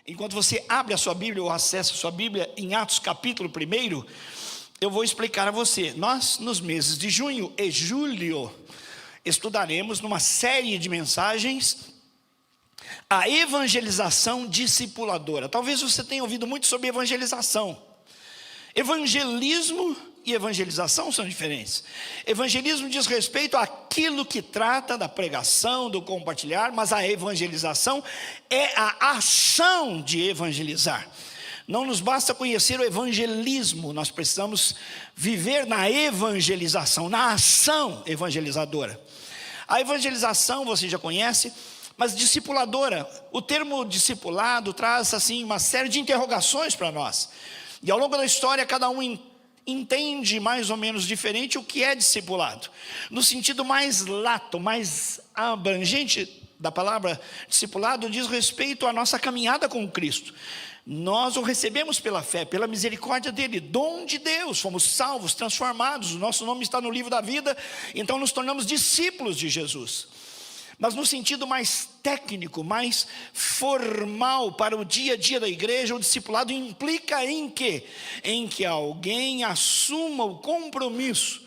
Enquanto você abre a sua Bíblia ou acessa a sua Bíblia em Atos capítulo 1, eu vou explicar a você. Nós, nos meses de junho e julho, estudaremos numa série de mensagens a evangelização discipuladora. Talvez você tenha ouvido muito sobre evangelização. Evangelismo e evangelização são diferentes. Evangelismo diz respeito àquilo que trata da pregação, do compartilhar, mas a evangelização é a ação de evangelizar. Não nos basta conhecer o evangelismo, nós precisamos viver na evangelização, na ação evangelizadora. A evangelização você já conhece, mas discipuladora, o termo discipulado traz assim uma série de interrogações para nós. E ao longo da história cada um entende mais ou menos diferente o que é discipulado. No sentido mais lato, mais abrangente da palavra discipulado, diz respeito à nossa caminhada com Cristo. Nós o recebemos pela fé, pela misericórdia dele, dom de Deus, fomos salvos, transformados, o nosso nome está no livro da vida, então nos tornamos discípulos de Jesus. Mas no sentido mais técnico, mais formal para o dia a dia da igreja, o discipulado implica em quê? Em que alguém assuma o compromisso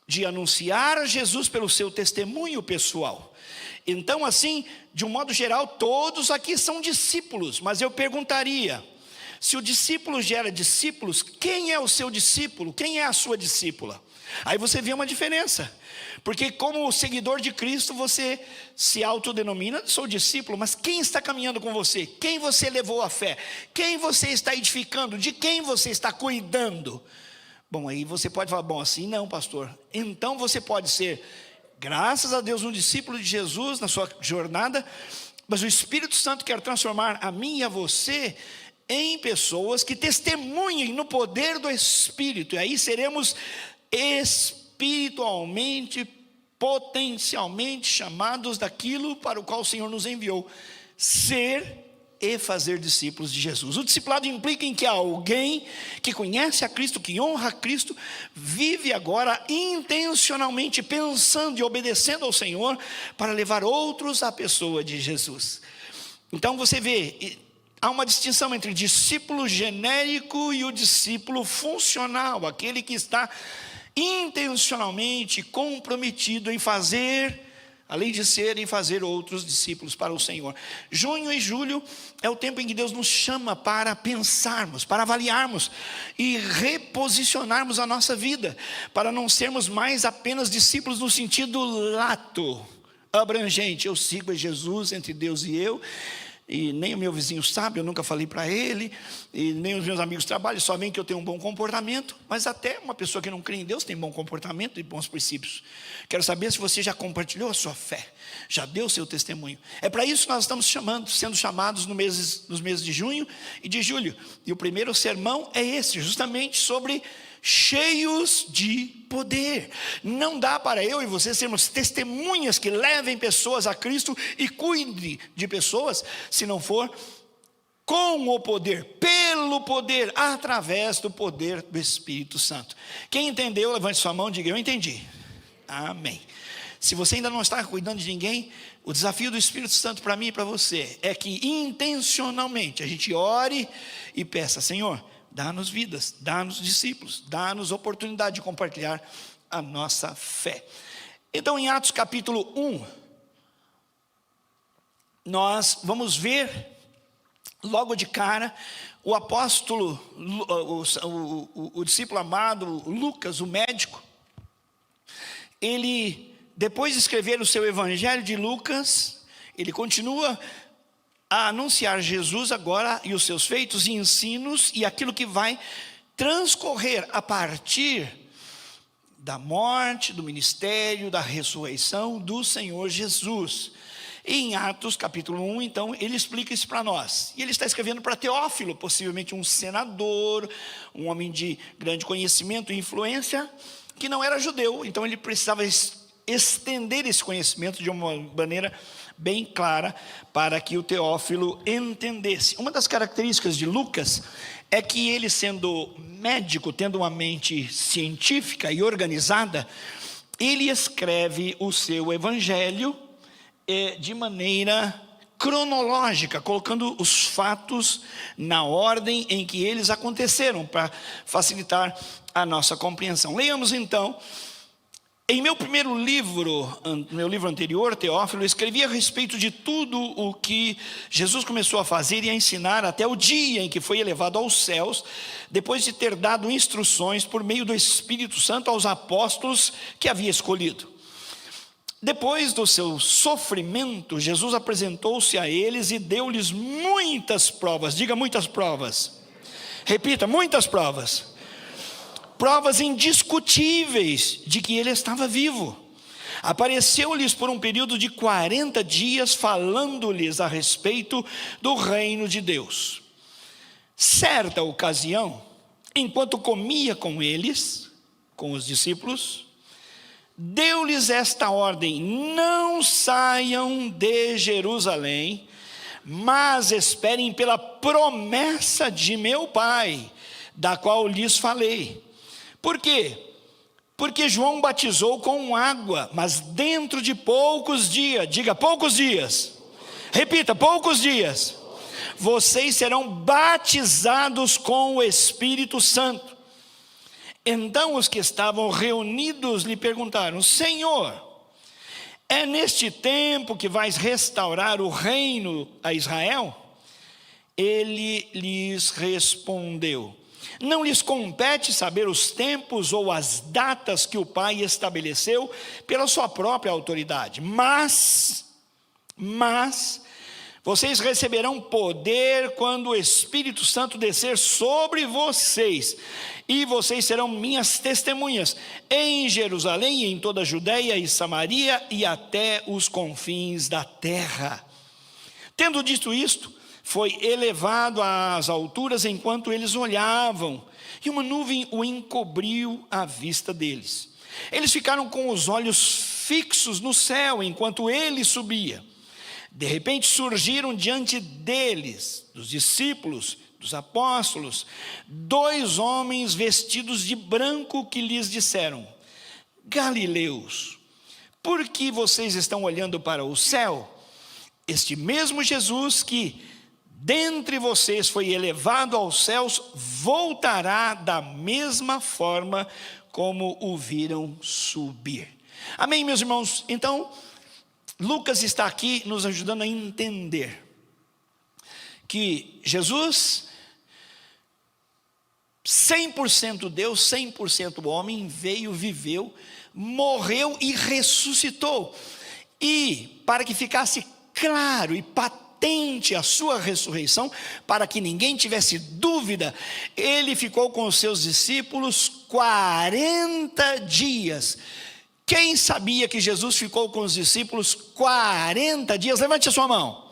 de anunciar a Jesus pelo seu testemunho pessoal. Então assim, de um modo geral, todos aqui são discípulos, mas eu perguntaria, se o discípulo gera discípulos, quem é o seu discípulo? Quem é a sua discípula? Aí você vê uma diferença, porque como seguidor de Cristo, você se autodenomina, sou discípulo, mas quem está caminhando com você? Quem você levou à fé? Quem você está edificando? De quem você está cuidando? Bom, aí você pode falar, bom, assim não, pastor. Então você pode ser, graças a Deus, um discípulo de Jesus na sua jornada, mas o Espírito Santo quer transformar a mim e a você em pessoas que testemunhem no poder do Espírito, e aí seremos espiritualmente, potencialmente chamados daquilo para o qual o Senhor nos enviou, ser e fazer discípulos de Jesus. O discipulado implica em que alguém que conhece a Cristo, que honra a Cristo, vive agora intencionalmente pensando e obedecendo ao Senhor para levar outros à pessoa de Jesus. Então você vê, há uma distinção entre discípulo genérico e o discípulo funcional, aquele que está intencionalmente comprometido em fazer, além de ser, em fazer outros discípulos para o Senhor. Junho e julho é o tempo em que Deus nos chama para pensarmos, para avaliarmos e reposicionarmos a nossa vida, para não sermos mais apenas discípulos no sentido lato, abrangente. Eu sigo a Jesus entre Deus e eu, e nem o meu vizinho sabe, eu nunca falei para ele, e nem os meus amigos trabalham, só veem que eu tenho um bom comportamento. Mas até uma pessoa que não crê em Deus tem bom comportamento e bons princípios. Quero saber se você já compartilhou a sua fé, já deu o seu testemunho. É para isso que nós estamos sendo chamados nos meses de junho e de julho. E o primeiro sermão é esse, justamente sobre cheios de poder. Não dá para eu e você sermos testemunhas que levem pessoas a Cristo e cuide de pessoas, se não for com o poder, pelo poder, através do poder do Espírito Santo. Quem entendeu, levante sua mão e diga, eu entendi. Amém. Se você ainda não está cuidando de ninguém, o desafio do Espírito Santo para mim e para você é que intencionalmente a gente ore e peça, Senhor, dá-nos vidas, dá-nos discípulos, dá-nos oportunidade de compartilhar a nossa fé. Então em Atos capítulo 1, nós vamos ver logo de cara o apóstolo, o discípulo amado Lucas, o médico. Ele, depois de escrever o seu evangelho de Lucas, ele continua a anunciar Jesus agora e os seus feitos e ensinos e aquilo que vai transcorrer a partir da morte, do ministério, da ressurreição do Senhor Jesus. E em Atos capítulo 1, então, ele explica isso para nós. E ele está escrevendo para Teófilo, possivelmente um senador, um homem de grande conhecimento e influência, que não era judeu, então ele precisava estender esse conhecimento de uma maneira bem clara para que o Teófilo entendesse. Uma das características de Lucas é que ele, sendo médico, tendo uma mente científica e organizada, ele escreve o seu evangelho de maneira cronológica, colocando os fatos na ordem em que eles aconteceram, para facilitar a nossa compreensão. Leiamos então. Em meu primeiro livro, meu livro anterior, Teófilo, eu escrevi a respeito de tudo o que Jesus começou a fazer e a ensinar até o dia em que foi elevado aos céus, depois de ter dado instruções por meio do Espírito Santo aos apóstolos que havia escolhido. Depois do seu sofrimento, Jesus apresentou-se a eles e deu-lhes muitas provas. Diga, muitas provas. Repita, muitas provas. Provas indiscutíveis de que ele estava vivo. Apareceu-lhes por um período de 40 dias, falando-lhes a respeito do reino de Deus. Certa ocasião, enquanto comia com eles, com os discípulos, deu-lhes esta ordem: não saiam de Jerusalém, mas esperem pela promessa de meu Pai, da qual lhes falei. Por quê? Porque João batizou com água, mas dentro de poucos dias, diga, poucos dias, repita, poucos dias, vocês serão batizados com o Espírito Santo. Então os que estavam reunidos lhe perguntaram: Senhor, é neste tempo que vais restaurar o reino a Israel? Ele lhes respondeu: não lhes compete saber os tempos ou as datas que o Pai estabeleceu pela sua própria autoridade, mas vocês receberão poder quando o Espírito Santo descer sobre vocês, e vocês serão minhas testemunhas em Jerusalém, em toda a Judeia e Samaria e até os confins da terra. Tendo dito isto, foi elevado às alturas enquanto eles olhavam, e uma nuvem o encobriu à vista deles. Eles ficaram com os olhos fixos no céu enquanto ele subia. De repente surgiram diante deles, dos discípulos, dos apóstolos, 2 homens vestidos de branco que lhes disseram: Galileus, por que vocês estão olhando para o céu? Este mesmo Jesus que dentre vocês foi elevado aos céus, voltará da mesma forma como o viram subir. Amém, meus irmãos? Então, Lucas está aqui nos ajudando a entender que Jesus, 100% Deus, 100% homem, veio, viveu, morreu e ressuscitou. E para que ficasse claro e patente a sua ressurreição, para que ninguém tivesse dúvida, ele ficou com os seus discípulos 40 dias. Quem sabia que Jesus ficou com os discípulos 40 dias? Levante a sua mão.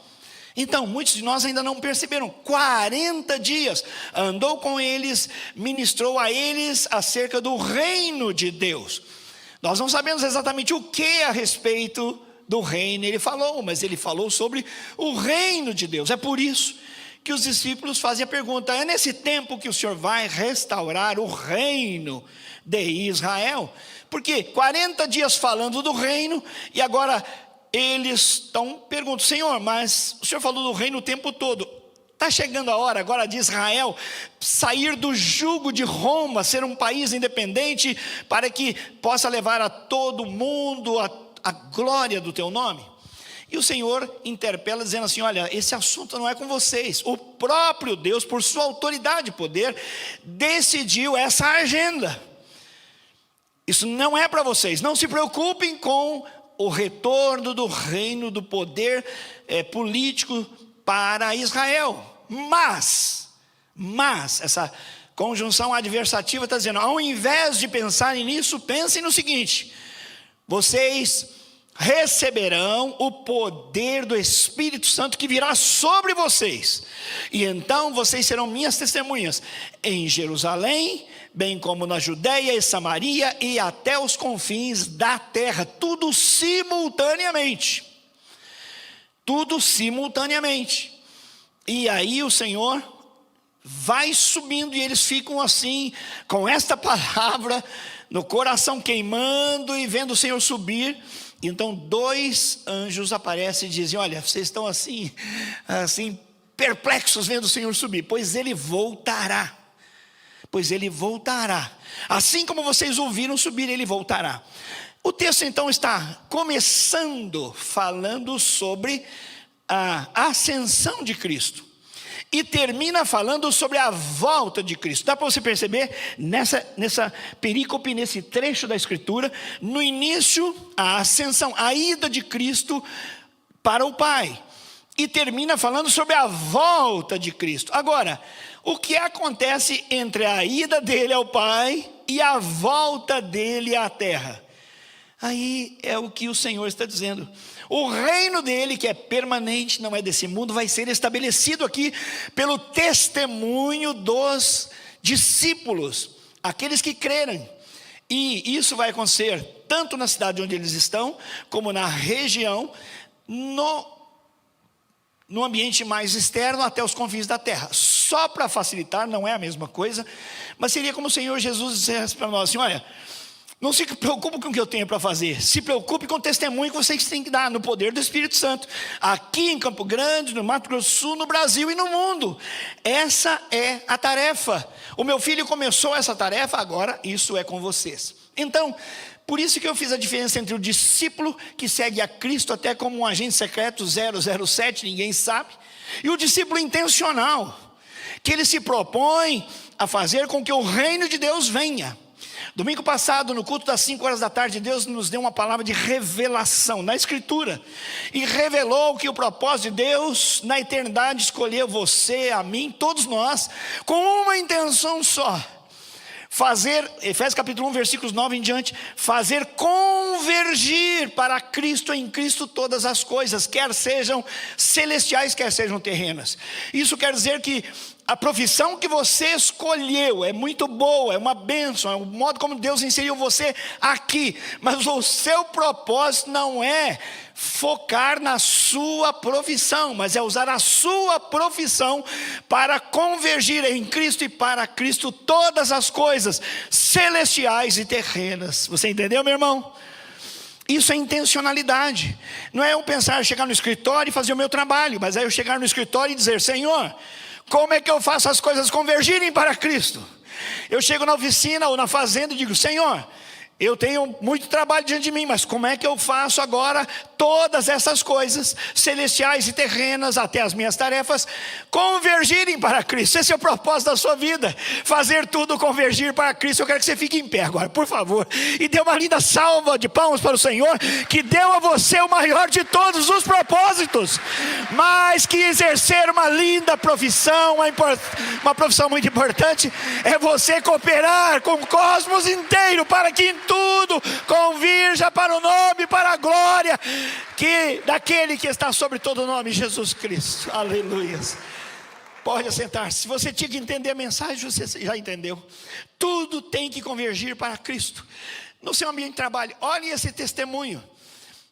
Então, muitos de nós ainda não perceberam. 40 dias, andou com eles, ministrou a eles acerca do reino de Deus. Nós não sabemos exatamente o que a respeito do reino ele falou, mas ele falou sobre o reino de Deus. É por isso que os discípulos fazem a pergunta: é nesse tempo que o Senhor vai restaurar o reino de Israel? Porque 40 dias falando do reino, e agora eles perguntam: Senhor, mas o Senhor falou do reino o tempo todo. Está chegando a hora agora de Israel sair do jugo de Roma, ser um país independente, para que possa levar a todo mundo a glória do teu nome? E o Senhor interpela dizendo assim: olha, esse assunto não é com vocês. O próprio Deus, por sua autoridade e poder, decidiu essa agenda. Isso não é para vocês. Não se preocupem com o retorno do reino, do poder político para Israel. Mas, essa conjunção adversativa está dizendo: ao invés de pensarem nisso, pensem no seguinte: vocês receberão o poder do Espírito Santo que virá sobre vocês, e então vocês serão minhas testemunhas em Jerusalém, bem como na Judeia e Samaria e até os confins da terra. Tudo simultaneamente. E aí o Senhor vai subindo, e eles ficam assim, com esta palavra no coração, queimando e vendo o Senhor subir. Então 2 anjos aparecem e dizem: olha, vocês estão assim perplexos vendo o Senhor subir, pois ele voltará. Assim como vocês ouviram subir, ele voltará. O texto então está começando falando sobre a ascensão de Cristo e termina falando sobre a volta de Cristo. Dá para você perceber nessa perícope, nesse trecho da Escritura, no início a ascensão, a ida de Cristo para o Pai, e termina falando sobre a volta de Cristo. Agora, o que acontece entre a ida dele ao Pai e a volta dele à terra? Aí é o que o Senhor está dizendo. O reino dele, que é permanente, não é desse mundo, vai ser estabelecido aqui pelo testemunho dos discípulos, aqueles que crerem. E isso vai acontecer tanto na cidade onde eles estão, como na região, no ambiente mais externo, até os confins da terra. Só para facilitar, não é a mesma coisa, mas seria como o Senhor Jesus dissesse para nós assim: olha, não se preocupe com o que eu tenho para fazer, se preocupe com o testemunho que vocês têm que dar no poder do Espírito Santo, aqui em Campo Grande, no Mato Grosso do Sul, no Brasil e no mundo. Essa é a tarefa. O meu filho começou essa tarefa, agora isso é com vocês. Então, por isso que eu fiz a diferença entre o discípulo que segue a Cristo até como um agente secreto 007, ninguém sabe, e o discípulo intencional, que ele se propõe a fazer com que o reino de Deus venha. Domingo passado, no culto das 5 horas da tarde, Deus nos deu uma palavra de revelação na Escritura, e revelou que o propósito de Deus na eternidade escolheu você, a mim, todos nós, com uma intenção só: fazer, Efésios capítulo 1, versículos 9 em diante, fazer convergir para Cristo, em Cristo, todas as coisas, quer sejam celestiais, quer sejam terrenas. Isso quer dizer que a profissão que você escolheu é muito boa, é uma bênção, é o modo como Deus inseriu você aqui, mas o seu propósito não é focar na sua profissão, mas é usar a sua profissão para convergir em Cristo e para Cristo todas as coisas celestiais e terrenas. Você entendeu, meu irmão? Isso é intencionalidade. Não é eu pensar, chegar no escritório e fazer o meu trabalho, mas é eu chegar no escritório e dizer: Senhor, como é que eu faço as coisas convergirem para Cristo? Eu chego na oficina ou na fazenda e digo: Senhor, eu tenho muito trabalho diante de mim, mas como é que eu faço agora todas essas coisas celestiais e terrenas, até as minhas tarefas, convergirem para Cristo? Esse é o propósito da sua vida, fazer tudo convergir para Cristo. Eu quero que você fique em pé agora, por favor, e dê uma linda salva de palmas para o Senhor, que deu a você o maior de todos os propósitos, mas que exercer uma linda profissão, uma profissão muito importante, é você cooperar com o cosmos inteiro, para que em tudo convirja para o nome, para a glória daquele que está sobre todo o nome, Jesus Cristo. Aleluia. Pode assentar-se. Se você tinha que entender a mensagem, você já entendeu. Tudo tem que convergir para Cristo. No seu ambiente de trabalho, olhe esse testemunho.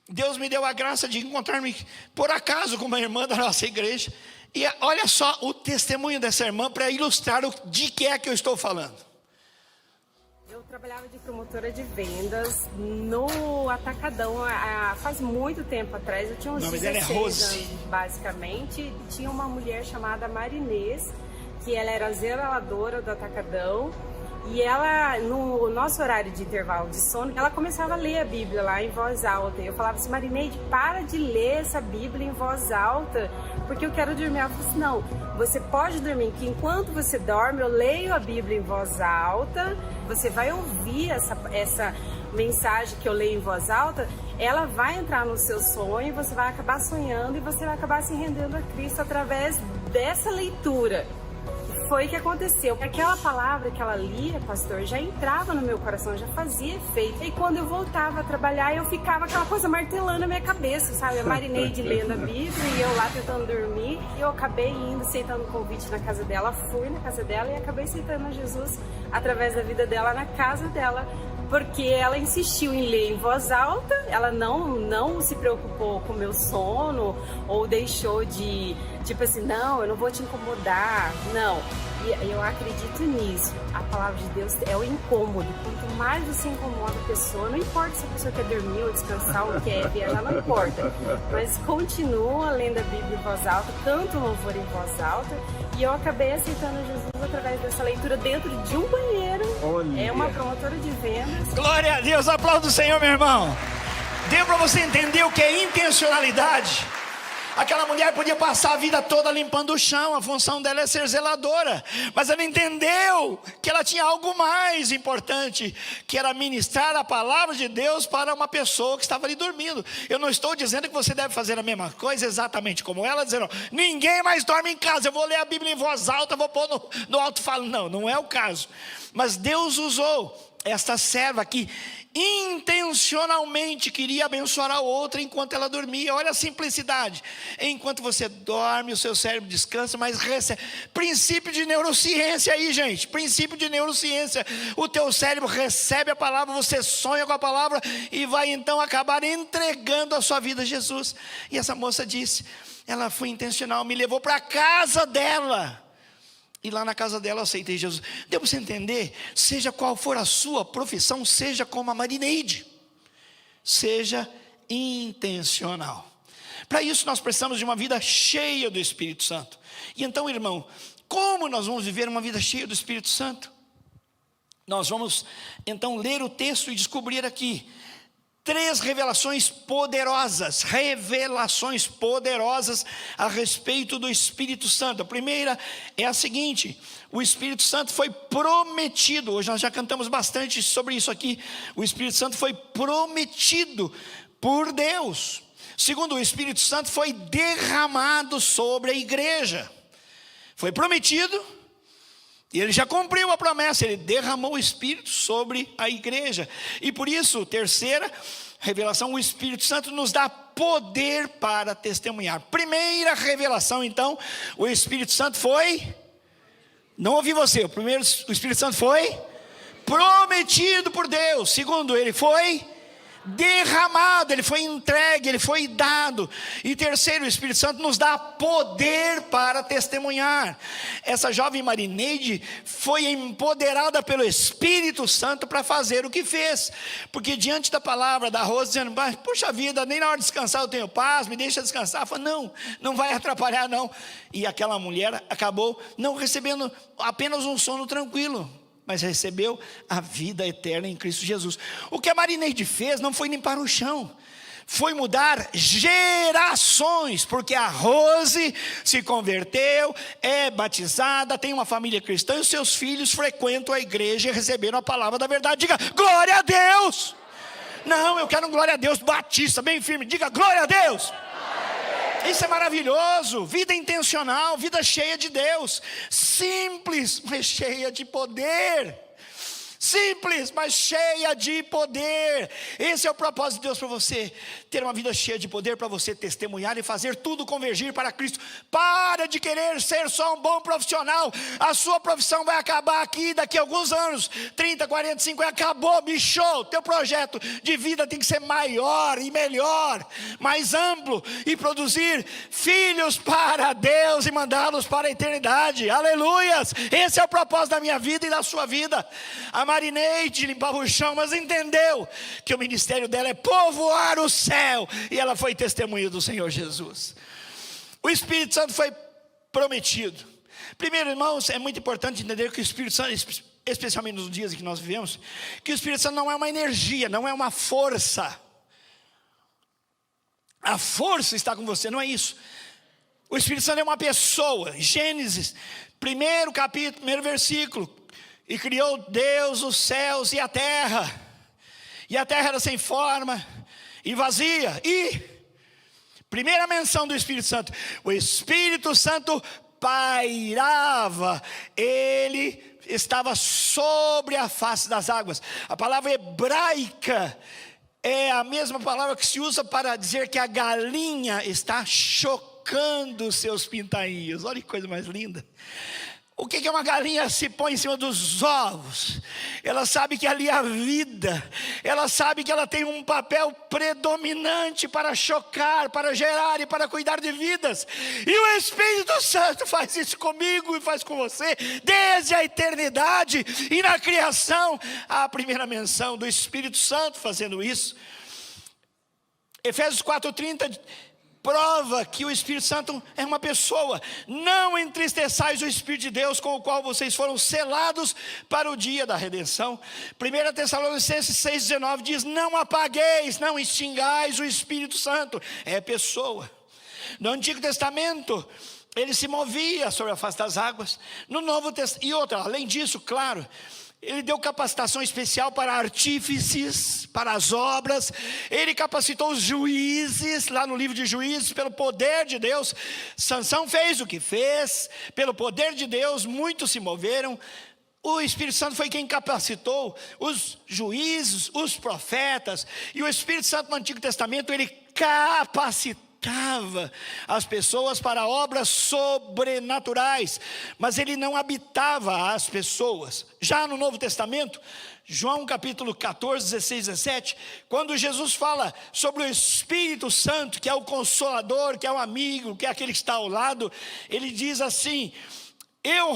Deus me deu a graça de encontrar-me por acaso com uma irmã da nossa igreja, e olha só o testemunho dessa irmã para ilustrar de que é que eu estou falando. Eu trabalhava de promotora de vendas no Atacadão faz muito tempo atrás. Eu tinha uns 16 anos, basicamente. E tinha uma mulher chamada Marinês, que ela era zeladora do Atacadão. E ela, no nosso horário de intervalo de sono, ela começava a ler a Bíblia lá em voz alta. E eu falava assim: Marineide, para de ler essa Bíblia em voz alta, porque eu quero dormir. Ela falou assim: não, você pode dormir, que enquanto você dorme, eu leio a Bíblia em voz alta, você vai ouvir essa mensagem que eu leio em voz alta, ela vai entrar no seu sonho, você vai acabar sonhando e você vai acabar se rendendo a Cristo através dessa leitura. Foi o que aconteceu. Aquela palavra que ela lia, pastor, já entrava no meu coração, já fazia efeito. E quando eu voltava a trabalhar, eu ficava aquela coisa martelando na minha cabeça, sabe? Eu Marineide lendo a Bíblia e eu lá tentando dormir. E eu acabei indo, aceitando o convite na casa dela. Fui na casa dela e acabei aceitando a Jesus através da vida dela, na casa dela, porque ela insistiu em ler em voz alta, ela não se preocupou com o meu sono, ou deixou de, tipo assim, não, eu não vou te incomodar, não. E eu acredito nisso. A palavra de Deus é o incômodo. Quanto mais você incomoda a pessoa, não importa se a pessoa quer dormir ou descansar ou quer viajar, não importa. Mas continua lendo a Bíblia em voz alta, canta o louvor em voz alta. E eu acabei aceitando Jesus através dessa leitura dentro de um banheiro. Olha. É uma promotora de vendas. Glória a Deus, aplauda o Senhor, meu irmão. Deu para você entender o que é intencionalidade? Aquela mulher podia passar a vida toda limpando o chão, a função dela é ser zeladora, mas ela entendeu que ela tinha algo mais importante, que era ministrar a palavra de Deus para uma pessoa que estava ali dormindo. Eu não estou dizendo que você deve fazer a mesma coisa exatamente como ela, dizendo, ninguém mais dorme em casa, eu vou ler a Bíblia em voz alta, vou pôr no alto-falo. Não é o caso. Mas Deus usou esta serva que intencionalmente queria abençoar a outra enquanto ela dormia. Olha a simplicidade. Enquanto você dorme, o seu cérebro descansa, mas recebe. Princípio de neurociência aí, gente. Princípio de neurociência. O teu cérebro recebe a palavra, você sonha com a palavra e vai então acabar entregando a sua vida a Jesus. E essa moça disse, ela foi intencional, me levou para a casa dela. E lá na casa dela eu aceitei Jesus. Deu para você entender? Seja qual for a sua profissão, seja como a Marineide. Seja intencional. Para isso nós precisamos de uma vida cheia do Espírito Santo. E então, irmão, como nós vamos viver uma vida cheia do Espírito Santo? Nós vamos então ler o texto e descobrir aqui 3 revelações poderosas a respeito do Espírito Santo. A primeira é a seguinte: o Espírito Santo foi prometido. Hoje nós já cantamos bastante sobre isso aqui. O Espírito Santo foi prometido por Deus. Segundo, o Espírito Santo foi derramado sobre a igreja. Foi prometido e ele já cumpriu a promessa, ele derramou o Espírito sobre a igreja. E por isso, terceira revelação, o Espírito Santo nos dá poder para testemunhar. Primeira revelação, então, o Espírito Santo foi, não ouvi você, o Espírito Santo foi prometido por Deus. Segundo, ele foi derramado, ele foi entregue, ele foi dado. E terceiro, o Espírito Santo nos dá poder para testemunhar. Essa jovem Marineide foi empoderada pelo Espírito Santo para fazer o que fez, porque diante da palavra da Rose dizendo, puxa vida, nem na hora de descansar eu tenho paz, me deixa descansar, ela falou, não vai atrapalhar não. E aquela mulher acabou não recebendo apenas um sono tranquilo, mas recebeu a vida eterna em Cristo Jesus. O que a Marineide fez não foi limpar o chão, foi mudar gerações, porque a Rose se converteu, é batizada, tem uma família cristã, e os seus filhos frequentam a igreja e receberam a palavra da verdade. Diga, glória a Deus! Não, eu quero um glória a Deus batista, bem firme, diga glória a Deus! Isso é maravilhoso, vida intencional, vida cheia de Deus, simples, mas cheia de poder. Simples, mas cheia de poder. Esse é o propósito de Deus para você, ter uma vida cheia de poder, para você testemunhar e fazer tudo convergir para Cristo. Para de querer ser só um bom profissional. A sua profissão vai acabar aqui daqui a alguns anos, 30, 40, 50, acabou, bichou. Teu projeto de vida tem que ser maior e melhor, mais amplo, e produzir filhos para Deus e mandá-los para a eternidade. Aleluias! Esse é o propósito da minha vida e da sua vida. A Marineide limpava o chão, mas entendeu que o ministério dela é povoar o céu, e ela foi testemunha do Senhor Jesus. O Espírito Santo foi prometido. Primeiro, irmãos, é muito importante entender que o Espírito Santo, especialmente nos dias em que nós vivemos, que o Espírito Santo não é uma energia, não é uma força. A força está com você, não é isso. O Espírito Santo é uma pessoa. Gênesis, 1º capítulo, 1º versículo: e criou Deus os céus e a terra era sem forma e vazia. E primeira menção do Espírito Santo, o Espírito Santo pairava, ele estava sobre a face das águas. A palavra hebraica é a mesma palavra que se usa para dizer que a galinha está chocando seus pintainhos. Olha que coisa mais linda. O que uma galinha se põe em cima dos ovos? Ela sabe que ali há vida. Ela sabe que ela tem um papel predominante para chocar, para gerar e para cuidar de vidas. E o Espírito Santo faz isso comigo e faz com você desde a eternidade. E na criação, a primeira menção do Espírito Santo fazendo isso. Efésios 4:30 prova que o Espírito Santo é uma pessoa. Não entristeçais o Espírito de Deus, com o qual vocês foram selados para o dia da redenção. 1 Tessalonicenses 6,19 diz: não apagueis, não extingais o Espírito Santo. É pessoa. No Antigo Testamento, ele se movia sobre a face das águas. No Novo Testamento, e outra, além disso, claro, ele deu capacitação especial para artífices, para as obras. Ele capacitou os juízes, lá no livro de Juízes, pelo poder de Deus. Sansão fez o que fez, pelo poder de Deus, muitos se moveram. O Espírito Santo foi quem capacitou os juízes, os profetas. E o Espírito Santo no Antigo Testamento, ele capacitava as pessoas para obras sobrenaturais, mas ele não habitava as pessoas. Já no Novo Testamento, João capítulo 14, 16, 17, quando Jesus fala sobre o Espírito Santo, que é o Consolador, que é o amigo, que é aquele que está ao lado, ele diz assim: eu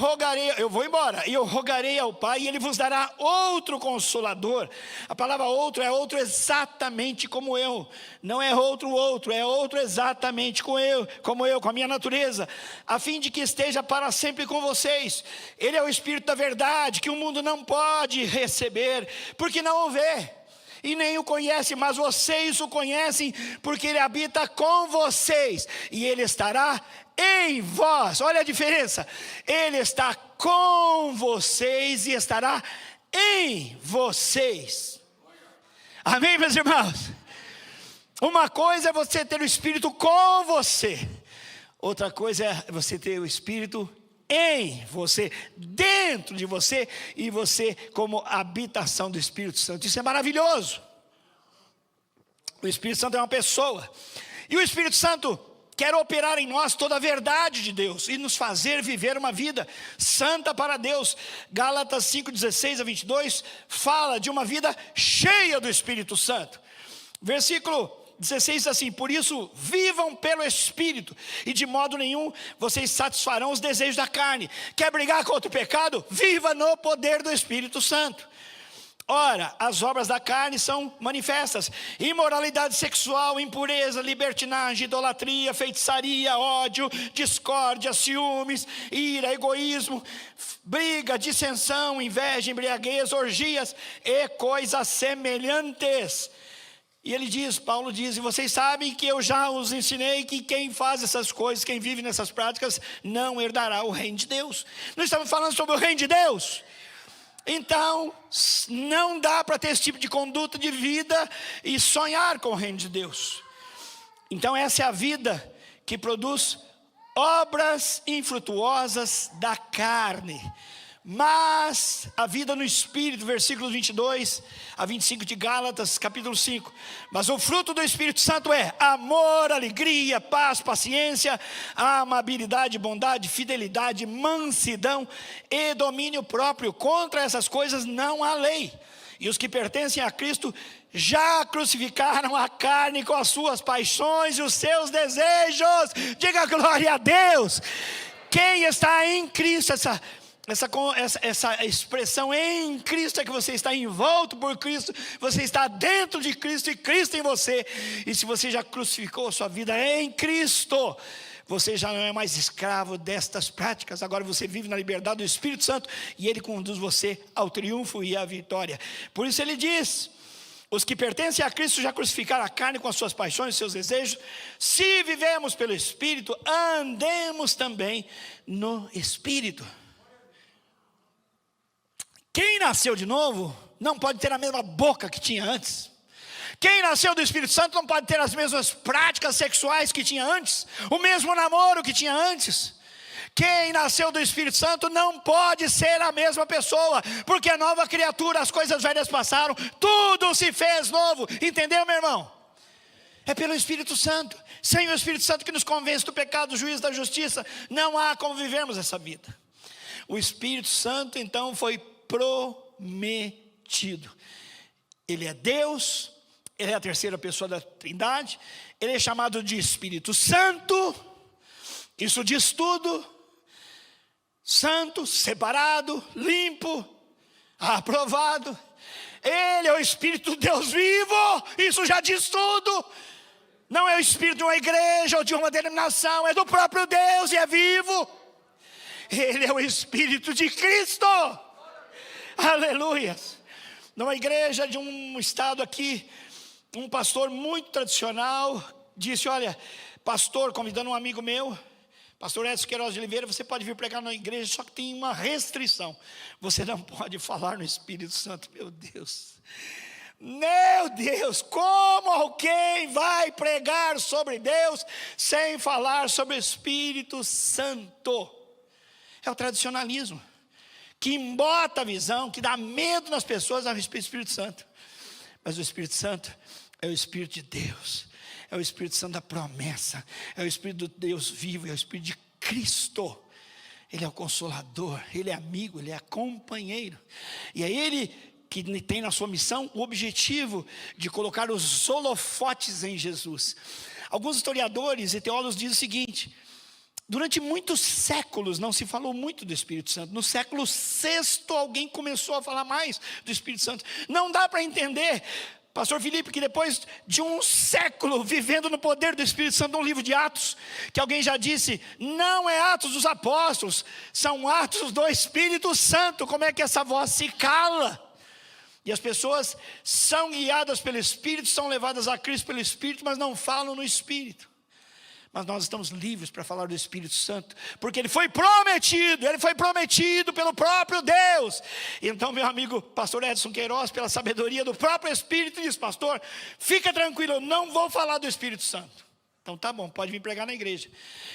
vou embora, e eu rogarei ao Pai, e Ele vos dará outro Consolador. A palavra outro é outro exatamente como eu. Não é outro, é outro exatamente como eu, com a minha natureza, a fim de que esteja para sempre com vocês. Ele é o Espírito da verdade, que o mundo não pode receber, porque não o vê e nem o conhece, mas vocês o conhecem, porque Ele habita com vocês, e Ele estará em vós. Olha a diferença: Ele está com vocês e estará em vocês. Amém, meus irmãos? Uma coisa é você ter o Espírito com você, outra coisa é você ter o Espírito em você, dentro de você, e você como habitação do Espírito Santo. Isso é maravilhoso. O Espírito Santo é uma pessoa, e o Espírito Santo quer operar em nós toda a verdade de Deus e nos fazer viver uma vida santa para Deus. Gálatas 5:16 a 22 fala de uma vida cheia do Espírito Santo. Versículo 16 assim: por isso vivam pelo Espírito, e de modo nenhum vocês satisfarão os desejos da carne. Quer brigar contra o pecado? Viva no poder do Espírito Santo. Ora, as obras da carne são manifestas: imoralidade sexual, impureza, libertinagem, idolatria, feitiçaria, ódio, discórdia, ciúmes, ira, egoísmo, briga, dissensão, inveja, embriaguez, orgias e coisas semelhantes. E ele diz, Paulo diz: e vocês sabem que eu já os ensinei que quem faz essas coisas, quem vive nessas práticas, não herdará o reino de Deus. Nós estamos falando sobre o reino de Deus. Então, não dá para ter esse tipo de conduta de vida e sonhar com o reino de Deus. Então essa é a vida que produz obras infrutuosas da carne. Mas a vida no Espírito, versículos 22 a 25 de Gálatas, capítulo 5. Mas o fruto do Espírito Santo é amor, alegria, paz, paciência, amabilidade, bondade, fidelidade, mansidão e domínio próprio. Contra essas coisas não há lei. E os que pertencem a Cristo já crucificaram a carne com as suas paixões e os seus desejos. Diga glória a Deus. Quem está em Cristo, essa expressão em Cristo é que você está envolto por Cristo, você está dentro de Cristo e Cristo em você. E se você já crucificou a sua vida em Cristo, você já não é mais escravo destas práticas. Agora você vive na liberdade do Espírito Santo, e Ele conduz você ao triunfo e à vitória. Por isso ele diz: os que pertencem a Cristo já crucificaram a carne com as suas paixões e seus desejos. Se vivemos pelo Espírito, andemos também no Espírito. Quem nasceu de novo não pode ter a mesma boca que tinha antes. Quem nasceu do Espírito Santo não pode ter as mesmas práticas sexuais que tinha antes, o mesmo namoro que tinha antes. Quem nasceu do Espírito Santo não pode ser a mesma pessoa, porque é nova criatura, as coisas velhas passaram, tudo se fez novo. Entendeu, meu irmão? É pelo Espírito Santo. Sem o Espírito Santo que nos convence do pecado, do juízo, da justiça, não há como vivermos essa vida. O Espírito Santo então foi prometido. Ele é Deus, ele é a terceira pessoa da Trindade, ele é chamado de Espírito Santo, isso diz tudo. Santo, separado, limpo, aprovado. Ele é o Espírito de Deus vivo, isso já diz tudo. Não é o Espírito de uma igreja ou de uma denominação, é do próprio Deus e é vivo. Ele é o Espírito de Cristo. Aleluia. Numa igreja de um estado aqui, um pastor muito tradicional disse: olha, pastor, convidando um amigo meu, pastor Edson Queiroz de Oliveira, você pode vir pregar na igreja, só que tem uma restrição: você não pode falar no Espírito Santo. Meu Deus, como alguém vai pregar sobre Deus sem falar sobre o Espírito Santo? É o tradicionalismo que embota a visão, que dá medo nas pessoas a respeito do Espírito Santo. Mas o Espírito Santo é o Espírito de Deus, é o Espírito Santo da promessa, é o Espírito de Deus vivo, é o Espírito de Cristo. Ele é o Consolador, Ele é amigo, Ele é companheiro. E é Ele que tem na sua missão o objetivo de colocar os holofotes em Jesus. Alguns historiadores e teólogos dizem o seguinte: durante muitos séculos não se falou muito do Espírito Santo. No século VI alguém começou a falar mais do Espírito Santo. Não dá para entender, pastor Felipe, que depois de um século vivendo no poder do Espírito Santo, um livro de Atos, que alguém já disse, não é Atos dos Apóstolos, são Atos do Espírito Santo. Como é que essa voz se cala? E as pessoas são guiadas pelo Espírito, são levadas a Cristo pelo Espírito, mas não falam no Espírito. Mas nós estamos livres para falar do Espírito Santo, porque ele foi prometido pelo próprio Deus. Então, meu amigo pastor Edson Queiroz, pela sabedoria do próprio Espírito, diz: pastor, fica tranquilo, eu não vou falar do Espírito Santo. Então tá bom, pode vir pregar na igreja.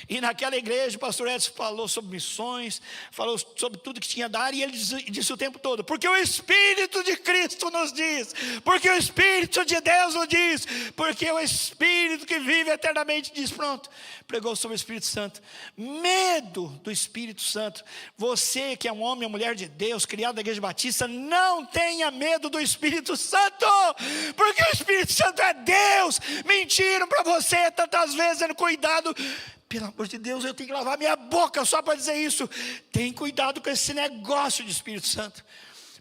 E naquela igreja o pastor Edson falou sobre missões, falou sobre tudo que tinha a dar, e ele disse o tempo todo: porque o Espírito de Cristo nos diz, porque o Espírito de Deus nos diz, porque o Espírito que vive eternamente diz. Pronto, pregou sobre o Espírito Santo. Medo do Espírito Santo. Você que é um homem ou mulher de Deus, criado na igreja batista, não tenha medo do Espírito Santo, porque o Espírito Santo é Deus. Mentiram para você tantas vezes, dizendo: cuidado, pelo amor de Deus, eu tenho que lavar minha boca só para dizer isso. Tem cuidado com esse negócio de Espírito Santo.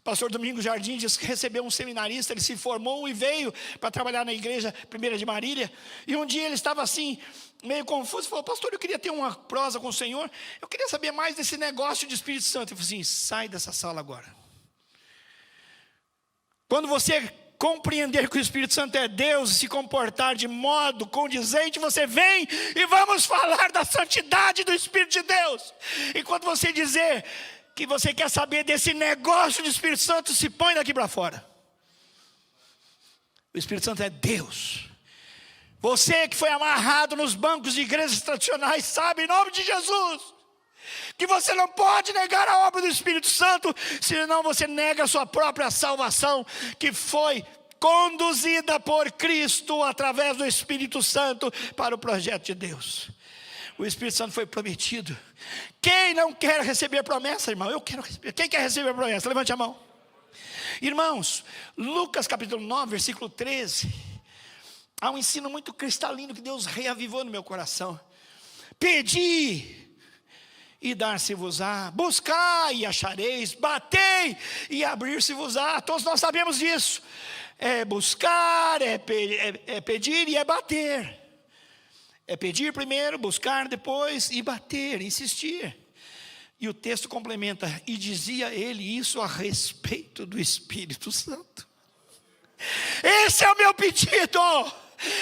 Pastor Domingos Jardim diz que recebeu um seminarista, ele se formou e veio para trabalhar na igreja primeira de Marília. E um dia ele estava assim, meio confuso, falou: pastor, eu queria ter uma prosa com o senhor, eu queria saber mais desse negócio de Espírito Santo. Ele falou assim: sai dessa sala agora. Quando você compreender que o Espírito Santo é Deus e se comportar de modo condizente, você vem e vamos falar da santidade do Espírito de Deus. E quando você dizer que você quer saber desse negócio de Espírito Santo, se põe daqui para fora. O Espírito Santo é Deus. Você que foi amarrado nos bancos de igrejas tradicionais sabe, em nome de Jesus, que você não pode negar a obra do Espírito Santo, senão você nega a sua própria salvação, que foi conduzida por Cristo através do Espírito Santo para o projeto de Deus. O Espírito Santo foi prometido. Quem não quer receber a promessa, irmão? Eu quero receber. Quem quer receber a promessa? Levante a mão. Irmãos, Lucas capítulo 9, versículo 13, há um ensino muito cristalino que Deus reavivou no meu coração. Pedi e dar-se-vos-á, buscai e achareis, batei e abrir-se-vos-á. Todos nós sabemos disso. É buscar, é pedir e é bater. É pedir primeiro, buscar depois e bater, insistir. E o texto complementa: e dizia ele isso a respeito do Espírito Santo. Esse é o meu pedido,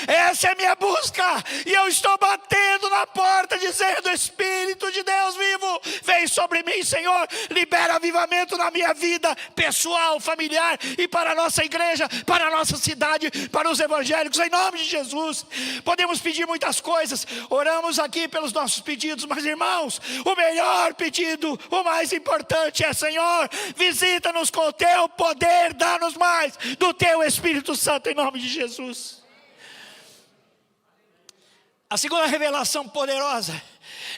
essa é a minha busca, e eu estou batendo na porta dizendo: Espírito de Deus vivo, vem sobre mim, Senhor, libera avivamento na minha vida pessoal, familiar, e para a nossa igreja, para a nossa cidade, para os evangélicos, em nome de Jesus. Podemos pedir muitas coisas, oramos aqui pelos nossos pedidos, mas irmãos, o melhor pedido, o mais importante é: Senhor, visita-nos com o teu poder, dá-nos mais do teu Espírito Santo, em nome de Jesus. A segunda revelação poderosa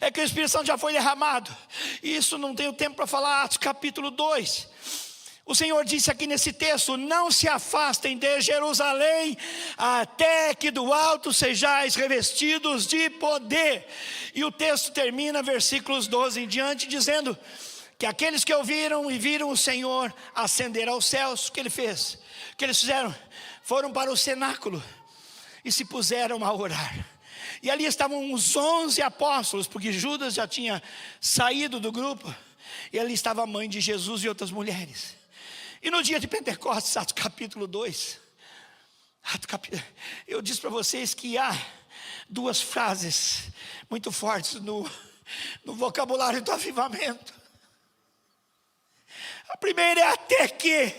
é que o Espírito Santo já foi derramado. Isso não tenho tempo para falar. Atos capítulo 2. O Senhor disse aqui nesse texto: não se afastem de Jerusalém, até que do alto sejais revestidos de poder. E o texto termina, versículos 12 em diante, dizendo que aqueles que ouviram e viram o Senhor ascender aos céus, o que ele fez? O que eles fizeram? Foram para o cenáculo e se puseram a orar. E ali estavam os 11 apóstolos, porque Judas já tinha saído do grupo. E ali estava a mãe de Jesus e outras mulheres. E no dia de Pentecostes, Atos capítulo 2, eu disse para vocês que há duas frases muito fortes no vocabulário do avivamento. A primeira é até que.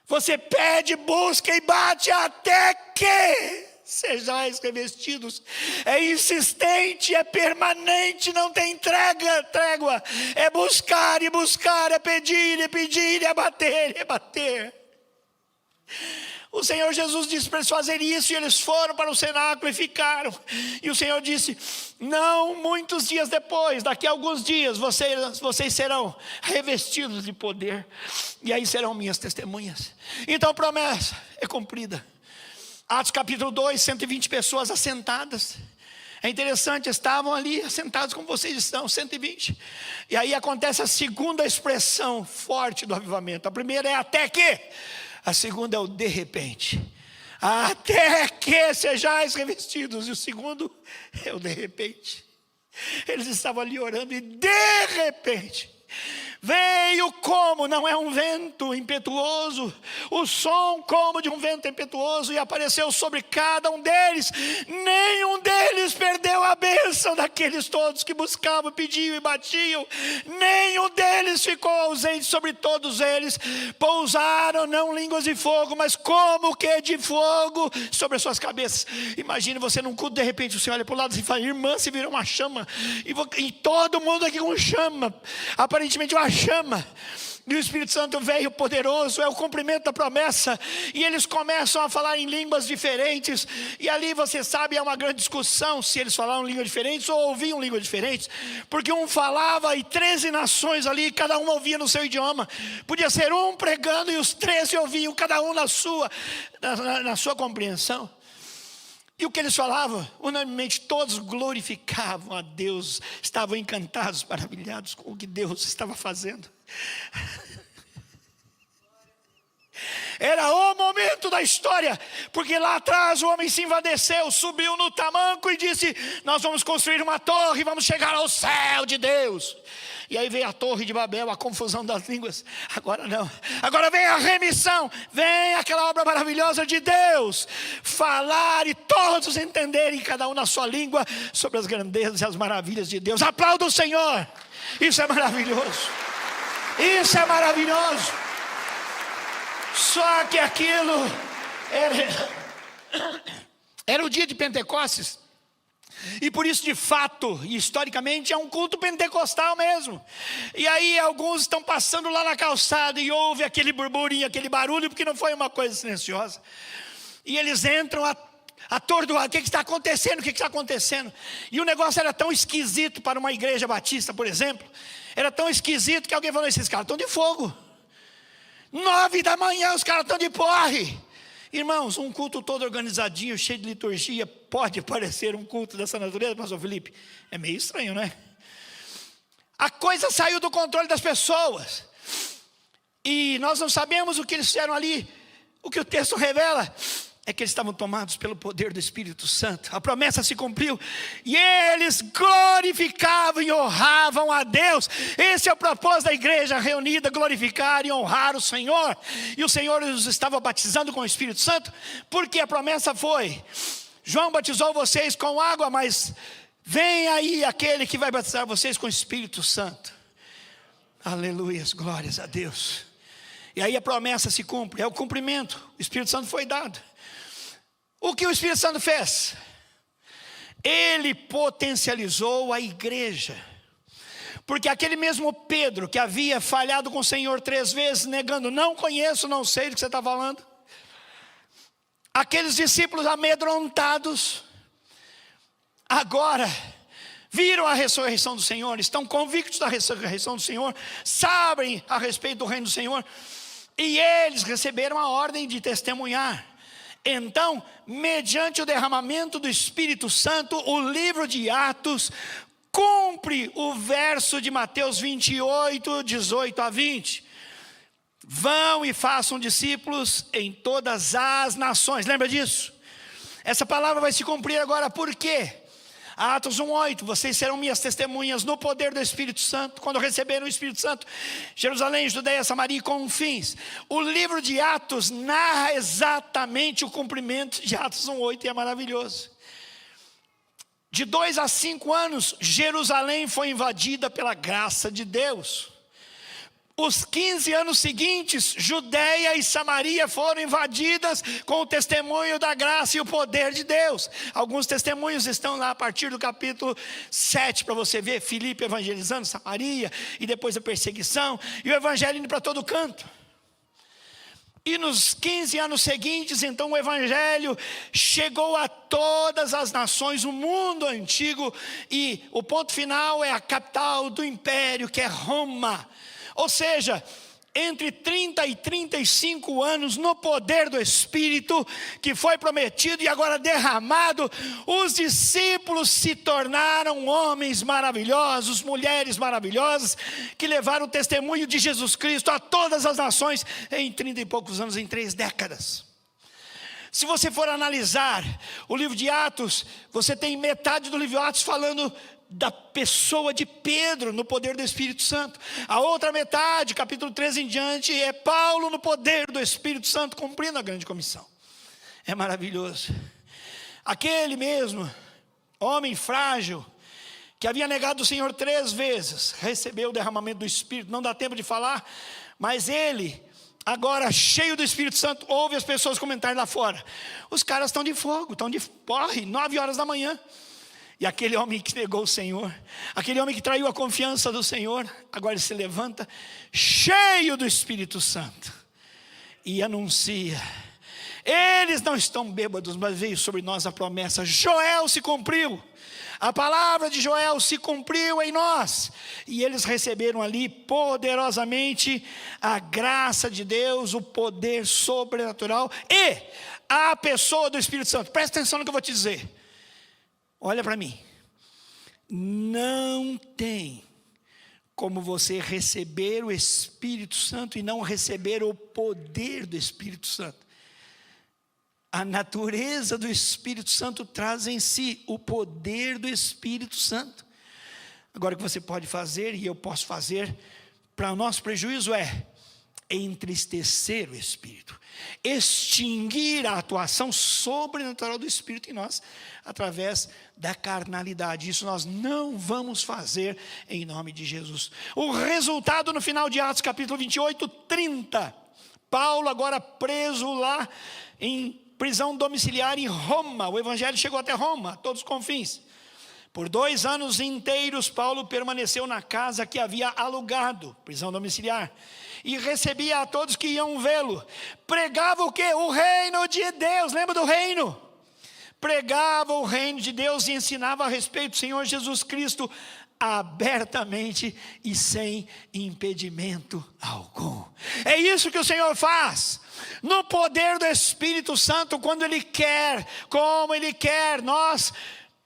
Você pede, busca e bate até que sejais revestidos. É insistente, é permanente, não tem trégua. É buscar e buscar, é pedir e pedir, é bater e bater. O Senhor Jesus disse para eles fazerem isso, e eles foram para o cenáculo e ficaram. E o Senhor disse: não muitos dias depois, daqui a alguns dias, vocês serão revestidos de poder, e aí serão minhas testemunhas. Então a promessa é cumprida. Atos capítulo 2, 120 pessoas assentadas. É interessante, estavam ali assentados como vocês estão, 120. E aí acontece a segunda expressão forte do avivamento. A primeira é até que. A segunda é o de repente. Até que sejais revestidos. E o segundo é o de repente. Eles estavam ali orando e de repente veio como, não é um vento impetuoso, o som como de um vento impetuoso, e apareceu sobre cada um deles. Nenhum deles perdeu a bênção daqueles todos que buscavam, pediam e batiam. Nenhum deles ficou ausente. Sobre todos eles pousaram não línguas de fogo, mas como que de fogo sobre as suas cabeças. Imagine você num culto, de repente você olha para o lado e fala: irmã, se virou uma chama, e todo mundo aqui com chama, aparentemente uma chama, e o Espírito Santo veio poderoso, é o cumprimento da promessa. E eles começam a falar em línguas diferentes, e ali você sabe, é uma grande discussão se eles falavam línguas diferentes ou ouviam línguas diferentes, porque um falava e 13 nações ali, cada um ouvia no seu idioma. Podia ser um pregando e os 13 ouviam, cada um na sua compreensão. E o que eles falavam? Unanimemente todos glorificavam a Deus, estavam encantados, maravilhados com o que Deus estava fazendo. Era o momento da história, porque lá atrás o homem se envadeceu, subiu no tamanco e disse: nós vamos construir uma torre, vamos chegar ao céu de Deus. E aí veio a torre de Babel, a confusão das línguas. Agora não, agora vem a remissão, vem aquela obra maravilhosa de Deus, falar e todos entenderem, cada um na sua língua, sobre as grandezas e as maravilhas de Deus. Aplauda o Senhor, isso é maravilhoso, isso é maravilhoso. Só que aquilo era o dia de Pentecostes. E por isso, de fato, e historicamente, é um culto pentecostal mesmo. E aí alguns estão passando lá na calçada e ouve aquele burburinho, aquele barulho, porque não foi uma coisa silenciosa. E eles entram atordoados: o que está acontecendo? O que está acontecendo? E o negócio era tão esquisito para uma igreja batista, por exemplo. Era tão esquisito que alguém falou: esses caras estão de fogo. 9 da manhã os caras estão de porre. Irmãos, um culto todo organizadinho, cheio de liturgia, pode parecer um culto dessa natureza, pastor Felipe? É meio estranho, não é? A coisa saiu do controle das pessoas, e nós não sabemos o que eles fizeram ali. O que o texto revela é que eles estavam tomados pelo poder do Espírito Santo. A promessa se cumpriu, e eles glorificavam e honravam a Deus. Esse é o propósito da igreja reunida: glorificar e honrar o Senhor. E o Senhor os estava batizando com o Espírito Santo, porque a promessa foi: João batizou vocês com água, mas vem aí aquele que vai batizar vocês com o Espírito Santo. Aleluias, glórias a Deus. E aí a promessa se cumpre, é o cumprimento. O Espírito Santo foi dado. O que o Espírito Santo fez? Ele potencializou a igreja. Porque aquele mesmo Pedro, que havia falhado com o Senhor 3 vezes, negando: não conheço, não sei do que você está falando. Aqueles discípulos amedrontados, agora viram a ressurreição do Senhor, estão convictos da ressurreição do Senhor, sabem a respeito do reino do Senhor, e eles receberam a ordem de testemunhar. Então, mediante o derramamento do Espírito Santo, o livro de Atos cumpre o verso de Mateus 28, 18 a 20. Vão e façam discípulos em todas as nações. Lembra disso? Essa palavra vai se cumprir agora, por quê? Atos 1:8, vocês serão minhas testemunhas no poder do Espírito Santo, quando receberam o Espírito Santo, Jerusalém, Judeia, Samaria e confins. O livro de Atos narra exatamente o cumprimento de Atos 1:8 e é maravilhoso. De 2 a 5 anos, Jerusalém foi invadida pela graça de Deus. Os 15 anos seguintes, Judeia e Samaria foram invadidas com o testemunho da graça e o poder de Deus. Alguns testemunhos estão lá a partir do capítulo 7, para você ver Filipe evangelizando Samaria, e depois a perseguição, e o evangelho indo para todo canto. E nos 15 anos seguintes, então o evangelho chegou a todas as nações, o mundo antigo, e o ponto final é a capital do império, que é Roma. Ou seja, entre 30 e 35 anos, no poder do Espírito, que foi prometido e agora derramado, os discípulos se tornaram homens maravilhosos, mulheres maravilhosas, que levaram o testemunho de Jesus Cristo a todas as nações, em 30 e poucos anos, em 3 décadas. Se você for analisar o livro de Atos, você tem metade do livro de Atos falando da pessoa de Pedro no poder do Espírito Santo. A outra metade, capítulo 13 em diante, é Paulo no poder do Espírito Santo, cumprindo a grande comissão. É maravilhoso. Aquele mesmo homem frágil, que havia negado o Senhor 3 vezes, recebeu o derramamento do Espírito. Não dá tempo de falar, mas ele, agora cheio do Espírito Santo, ouve as pessoas comentarem lá fora: os caras estão de fogo, estão de porre, 9 horas da manhã. E aquele homem que negou o Senhor, aquele homem que traiu a confiança do Senhor, agora ele se levanta, cheio do Espírito Santo, e anuncia: eles não estão bêbados, mas veio sobre nós a promessa. Joel se cumpriu, a palavra de Joel se cumpriu em nós, e eles receberam ali poderosamente a graça de Deus, o poder sobrenatural e a pessoa do Espírito Santo. Presta atenção no que eu vou te dizer. Olha para mim, não tem como você receber o Espírito Santo e não receber o poder do Espírito Santo. A natureza do Espírito Santo traz em si o poder do Espírito Santo. Agora, o que você pode fazer, e eu posso fazer, para o nosso prejuízo, é entristecer o Espírito, extinguir a atuação sobrenatural do Espírito em nós, através da carnalidade. Isso nós não vamos fazer em nome de Jesus. O resultado no final de Atos capítulo 28, 30, Paulo agora preso lá em prisão domiciliar em Roma. O evangelho chegou até Roma, a todos os confins. Por 2 anos inteiros, Paulo permaneceu na casa que havia alugado, prisão domiciliar, e recebia a todos que iam vê-lo. Pregava o quê? O reino de Deus. Lembra do reino? Pregava o reino de Deus e ensinava a respeito do Senhor Jesus Cristo abertamente e sem impedimento algum. É isso que o Senhor faz. No poder do Espírito Santo, quando Ele quer, como Ele quer, nós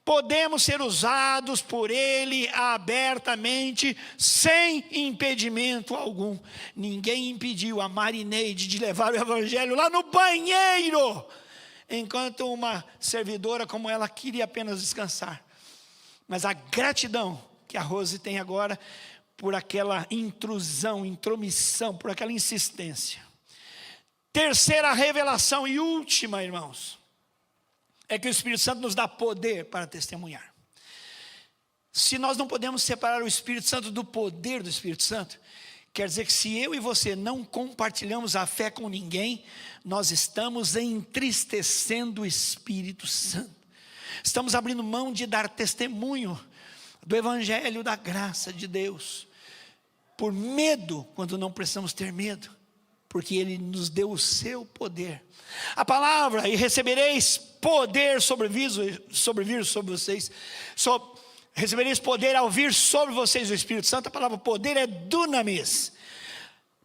podemos ser usados por Ele abertamente, sem impedimento algum. Ninguém impediu a Marineide de levar o evangelho lá no banheiro, enquanto uma servidora como ela queria apenas descansar. Mas a gratidão que a Rose tem agora por aquela intromissão, por aquela insistência. Terceira revelação e última, irmãos, é que o Espírito Santo nos dá poder para testemunhar. Se nós não podemos separar o Espírito Santo do poder do Espírito Santo, quer dizer que se eu e você não compartilhamos a fé com ninguém, nós estamos entristecendo o Espírito Santo. Estamos abrindo mão de dar testemunho do Evangelho da graça de Deus, por medo, quando não precisamos ter medo, porque Ele nos deu o seu poder. A palavra: e recebereis poder sobre vocês, Recebereis poder ao vir sobre vocês o Espírito Santo. A palavra poder é dunamis.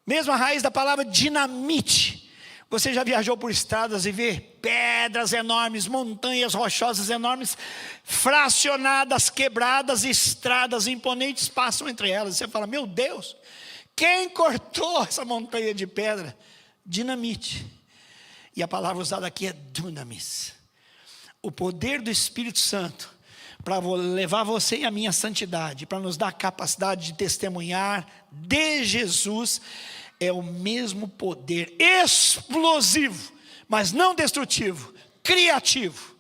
Mesma raiz da palavra dinamite. Você já viajou por estradas e vê pedras enormes, montanhas rochosas enormes, fracionadas, quebradas, estradas imponentes passam entre elas. Você fala, meu Deus, quem cortou essa montanha de pedra? Dinamite. E a palavra usada aqui é dunamis. O poder do Espírito Santo para levar você e a minha santidade, para nos dar a capacidade de testemunhar de Jesus, é o mesmo poder explosivo, mas não destrutivo, criativo.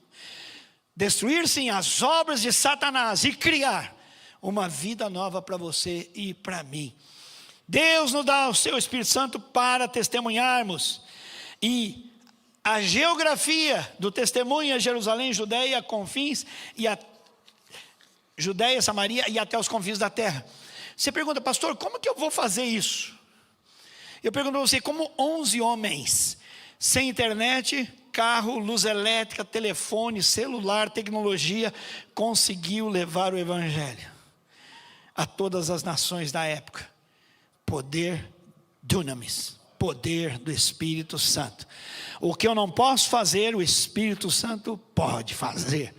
Destruir sim as obras de Satanás e criar uma vida nova para você e para mim. Deus nos dá o seu Espírito Santo para testemunharmos. E a geografia do testemunho é Jerusalém, Judeia, confins, e a Judeia, Samaria e até os confins da terra. Você pergunta, pastor, como que eu vou fazer isso? Eu pergunto a você, como 11 homens, sem internet, carro, luz elétrica, telefone, celular, tecnologia, conseguiu levar o evangelho a todas as nações da época? Poder dunamis, poder do Espírito Santo. O que eu não posso fazer, o Espírito Santo pode fazer.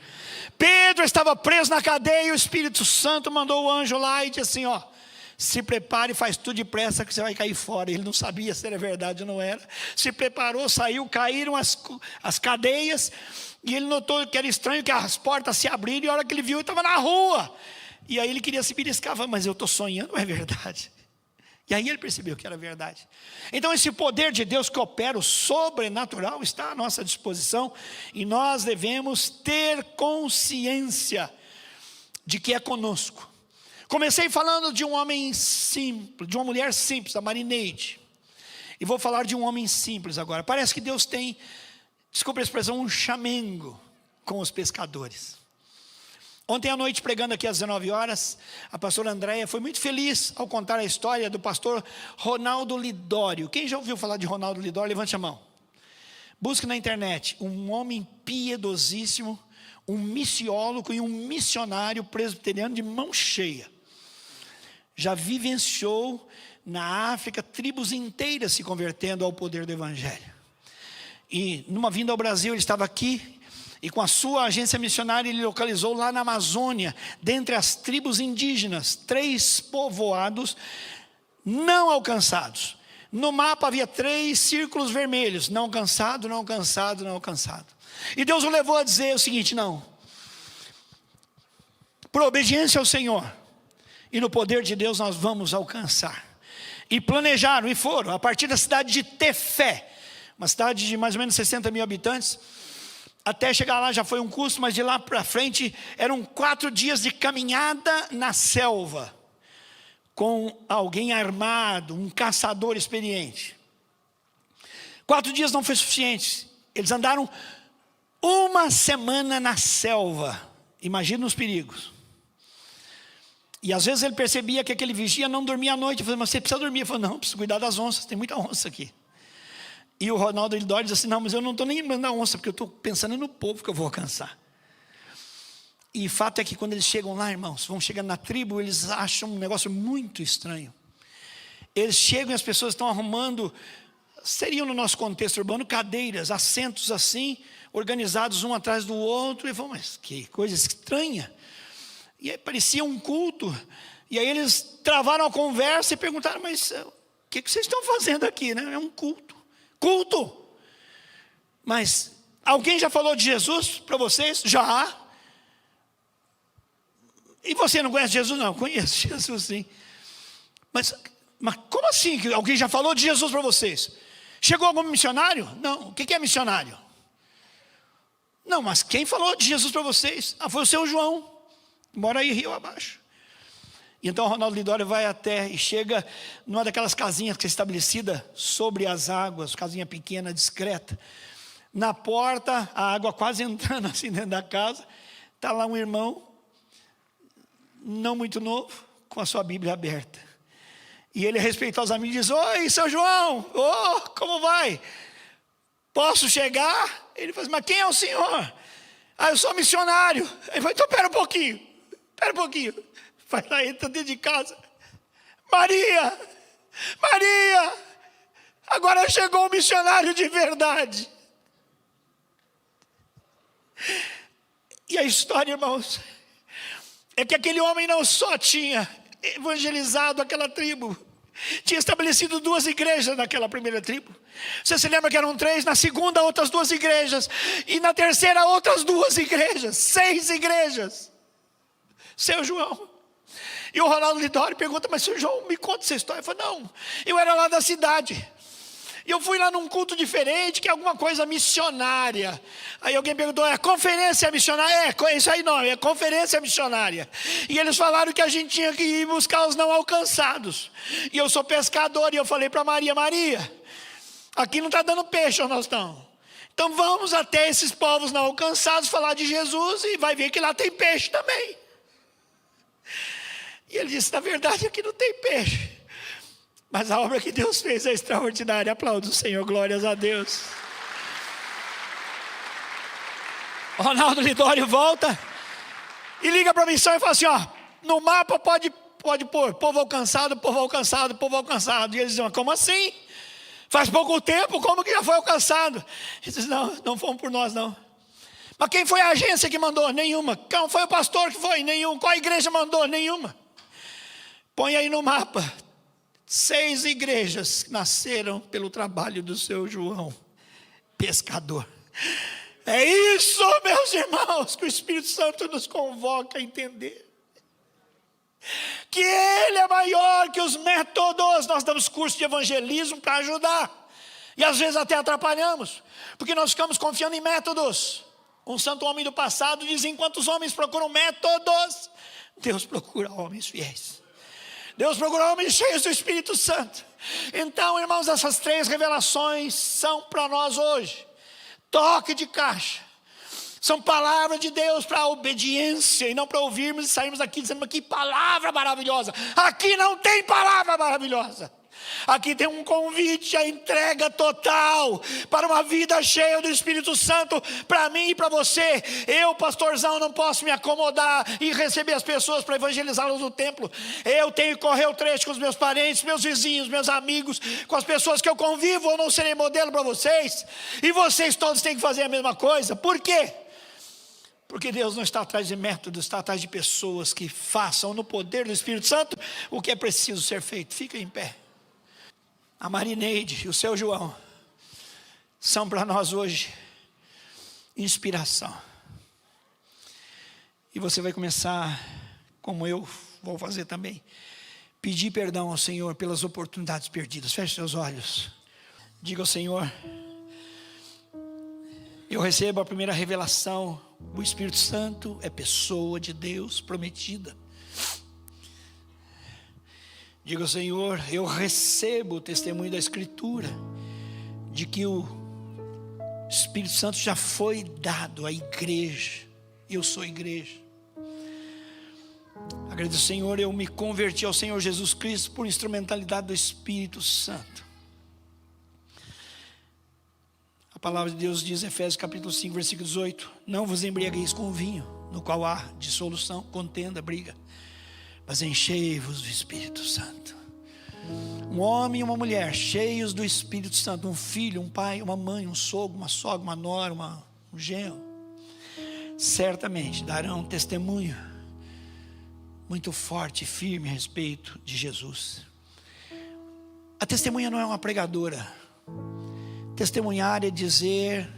Pedro estava preso na cadeia e o Espírito Santo mandou o anjo lá e disse assim, ó, se prepare e faz tudo depressa que você vai cair fora. Ele não sabia se era verdade ou não era. Se preparou, saiu, caíram as cadeias. E ele notou que era estranho, que as portas se abriram. E a hora que ele viu, ele estava na rua. E aí ele queria se beliscar, mas eu estou sonhando, não é verdade? E aí ele percebeu que era verdade. Então esse poder de Deus que opera o sobrenatural está à nossa disposição. E nós devemos ter consciência de que é conosco. Comecei falando de um homem simples, de uma mulher simples, a Marineide. E vou falar de um homem simples agora. Parece que Deus tem, desculpa a expressão, um chamengo com os pescadores. Ontem à noite, pregando aqui às 19 horas, a pastora Andréia foi muito feliz ao contar a história do pastor Ronaldo Lidório. Quem já ouviu falar de Ronaldo Lidório? Levante a mão. Busque na internet, um homem piedosíssimo, um missiólogo e um missionário presbiteriano de mão cheia. Já vivenciou na África tribos inteiras se convertendo ao poder do evangelho. E numa vinda ao Brasil, ele estava aqui, e com a sua agência missionária, ele localizou lá na Amazônia, dentre as tribos indígenas, 3 povoados não alcançados. No mapa havia 3 círculos vermelhos, não alcançado, não alcançado, não alcançado. E Deus o levou a dizer o seguinte, não, por obediência ao Senhor, e no poder de Deus nós vamos alcançar. E planejaram, e foram, a partir da cidade de Tefé, uma cidade de mais ou menos 60 mil habitantes, até chegar lá já foi um custo, mas de lá para frente, eram 4 dias de caminhada na selva, com alguém armado, um caçador experiente. 4 dias não foi suficiente, eles andaram 1 semana na selva, imagina os perigos. E às vezes ele percebia que aquele vigia não dormia à noite. Eu falei, mas você precisa dormir. Ele falou, não, preciso cuidar das onças, tem muita onça aqui. E o Ronaldo Lidório disse assim, não, mas eu não estou nem lembrando da onça, porque eu estou pensando no povo que eu vou alcançar. E o fato é que quando eles chegam lá, irmãos, vão chegando na tribo, eles acham um negócio muito estranho. Eles chegam e as pessoas estão arrumando, seriam no nosso contexto urbano, cadeiras, assentos assim, organizados um atrás do outro. E falam, mas que coisa estranha. E aí parecia um culto. E aí eles travaram a conversa e perguntaram, mas o que vocês estão fazendo aqui? Né? É um culto. Culto. Mas alguém já falou de Jesus para vocês? Já. E você não conhece Jesus? Não, conheço Jesus sim. Mas como assim que alguém já falou de Jesus para vocês? Chegou algum missionário? Não. O que é missionário? Não, mas quem falou de Jesus para vocês? Foi o seu João. Mora aí rio abaixo. E então o Ronaldo Lidório vai até e chega numa daquelas casinhas que é estabelecida sobre as águas, casinha pequena, discreta. Na porta, a água quase entrando assim dentro da casa, está lá um irmão, não muito novo, com a sua Bíblia aberta. E ele respeitosamente diz, oi, seu João, como vai? Posso chegar? Ele fala, mas quem é o senhor? Eu sou missionário. Ele falou, então pera um pouquinho. Espera um pouquinho. Vai lá, entra dentro de casa. Maria, Maria, agora chegou um missionário de verdade. E a história, irmãos, é que aquele homem não só tinha evangelizado aquela tribo, tinha estabelecido 2 igrejas naquela primeira tribo. Você se lembra que eram 3, na segunda outras 2 igrejas, e na terceira outras 2 igrejas, 6 igrejas. Seu João. E o Ronaldo Lidório pergunta, mas seu João, me conta essa história. Eu falei, não, eu era lá da cidade. E eu fui lá num culto diferente, que é alguma coisa missionária. Aí alguém perguntou, é conferência missionária? É, isso aí não, é conferência missionária. E eles falaram que a gente tinha que ir buscar os não alcançados. E eu sou pescador, e eu falei para Maria, Maria, aqui não está dando peixe onde nós estamos. Então vamos até esses povos não alcançados falar de Jesus, e vai ver que lá tem peixe também. E ele disse, na verdade aqui não tem peixe, mas a obra que Deus fez é extraordinária. Aplauda o Senhor, glórias a Deus. Ronaldo Lidório volta e liga para a missão e fala assim, ó, no mapa pode pôr povo alcançado, povo alcançado, povo alcançado. E eles dizem, como assim? Faz pouco tempo, como que já foi alcançado? Ele diz, não fomos por nós não. Mas quem foi a agência que mandou? Nenhuma. Quem foi o pastor que foi? Nenhum. Qual a igreja mandou? Nenhuma. Põe aí no mapa. 6 igrejas nasceram pelo trabalho do seu João, pescador. É isso, meus irmãos, que o Espírito Santo nos convoca a entender. Que Ele é maior que os métodos. Nós damos curso de evangelismo para ajudar. E às vezes até atrapalhamos, porque nós ficamos confiando em métodos. Um santo homem do passado dizia, enquanto os homens procuram métodos, Deus procura homens fiéis. Deus procura homens cheios do Espírito Santo. Então, irmãos, essas 3 revelações são para nós hoje toque de caixa. São palavras de Deus para a obediência, e não para ouvirmos e sairmos daqui dizendo, que palavra maravilhosa. Aqui não tem palavra maravilhosa. Aqui tem um convite à entrega total para uma vida cheia do Espírito Santo, para mim e para você. Eu, pastorzão, não posso me acomodar e receber as pessoas para evangelizá-los no templo. Eu tenho que correr o trecho com os meus parentes, meus vizinhos, meus amigos, com as pessoas que eu convivo. Eu não serei modelo para vocês, e vocês todos têm que fazer a mesma coisa. Por quê? Porque Deus não está atrás de métodos, está atrás de pessoas que façam no poder do Espírito Santo o que é preciso ser feito. Fica em pé. A Marineide e o seu João são para nós hoje inspiração. E você vai começar, como eu vou fazer também, pedir perdão ao Senhor pelas oportunidades perdidas. Feche seus olhos. Diga ao Senhor, eu recebo a primeira revelação. O Espírito Santo é pessoa de Deus prometida. Diga ao Senhor, eu recebo o testemunho da Escritura de que o Espírito Santo já foi dado à igreja. Eu sou igreja. Agradeço, Senhor, eu me converti ao Senhor Jesus Cristo por instrumentalidade do Espírito Santo. A palavra de Deus diz, Efésios capítulo 5, versículo 18, não vos embriagueis com vinho, no qual há dissolução, contenda, briga, mas enchei-vos do Espírito Santo. Um homem e uma mulher cheios do Espírito Santo, um filho, um pai, uma mãe, um sogro, uma sogra, uma nora, um genro, certamente darão testemunho muito forte e firme a respeito de Jesus. A testemunha não é uma pregadora. Testemunhar é dizer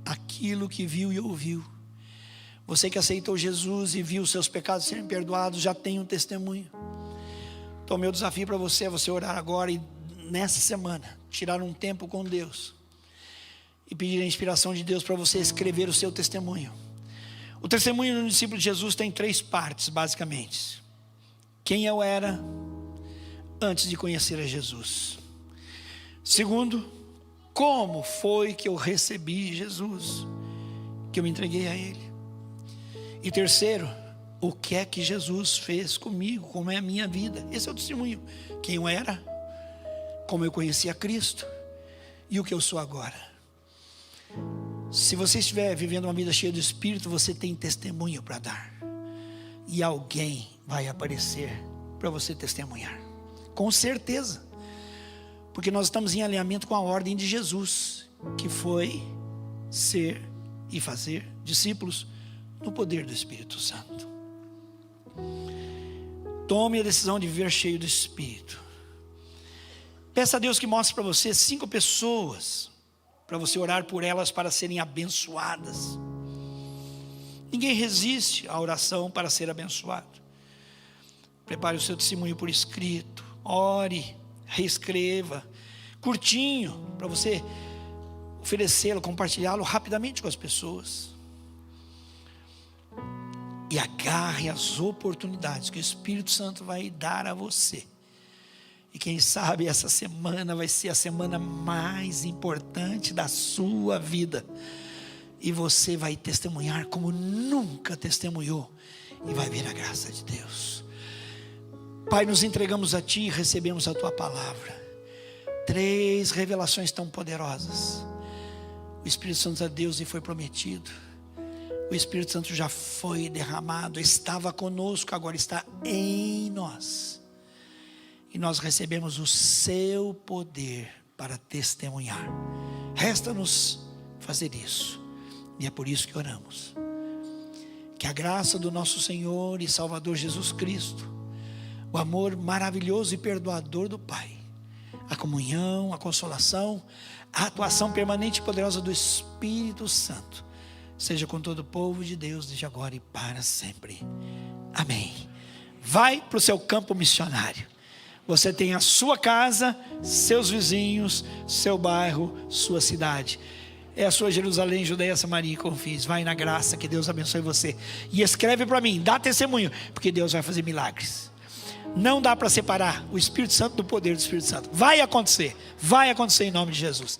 aquilo que viu e ouviu. Você que aceitou Jesus e viu seus pecados serem perdoados, já tem um testemunho. Então o meu desafio para você é você orar agora e nessa semana tirar um tempo com Deus e pedir a inspiração de Deus para você escrever o seu testemunho. O testemunho do discípulo de Jesus tem 3 partes basicamente. Quem eu era antes de conhecer a Jesus. Segundo, como foi que eu recebi Jesus, que eu me entreguei a Ele. E terceiro, o que é que Jesus fez comigo, como é a minha vida. Esse é o testemunho. Quem eu era, como eu conheci a Cristo e o que eu sou agora. Se você estiver vivendo uma vida cheia do Espírito, você tem testemunho para dar. e alguém vai aparecer para você testemunhar. Com certeza. Porque nós estamos em alinhamento com a ordem de Jesus, que foi ser e fazer discípulos no poder do Espírito Santo. Tome a decisão de viver cheio do Espírito. Peça a Deus que mostre para você 5 pessoas, para você orar por elas para serem abençoadas. Ninguém resiste à oração para ser abençoado. Prepare o seu testemunho por escrito, ore, reescreva, curtinho, para você oferecê-lo, compartilhá-lo rapidamente com as pessoas. E agarre as oportunidades que o Espírito Santo vai dar a você. E quem sabe essa semana vai ser a semana mais importante da sua vida. E você vai testemunhar como nunca testemunhou. E vai ver a graça de Deus. Pai, nos entregamos a Ti e recebemos a Tua palavra. 3 revelações tão poderosas. O Espírito Santo é Deus e foi prometido. O Espírito Santo já foi derramado, estava conosco, agora está em nós. E nós recebemos o seu poder para testemunhar. Resta-nos fazer isso. E é por isso que oramos. Que a graça do nosso Senhor e Salvador Jesus Cristo, o amor maravilhoso e perdoador do Pai, a comunhão, a consolação, a atuação permanente e poderosa do Espírito Santo, seja com todo o povo de Deus, desde agora e para sempre. Amém. Vai para o seu campo missionário. Você tem a sua casa, seus vizinhos, seu bairro, sua cidade. É a sua Jerusalém, Judeia, Samaria e Confins. Vai na graça, que Deus abençoe você. E escreve para mim, dá testemunho, porque Deus vai fazer milagres. Não dá para separar o Espírito Santo do poder do Espírito Santo. Vai acontecer em nome de Jesus.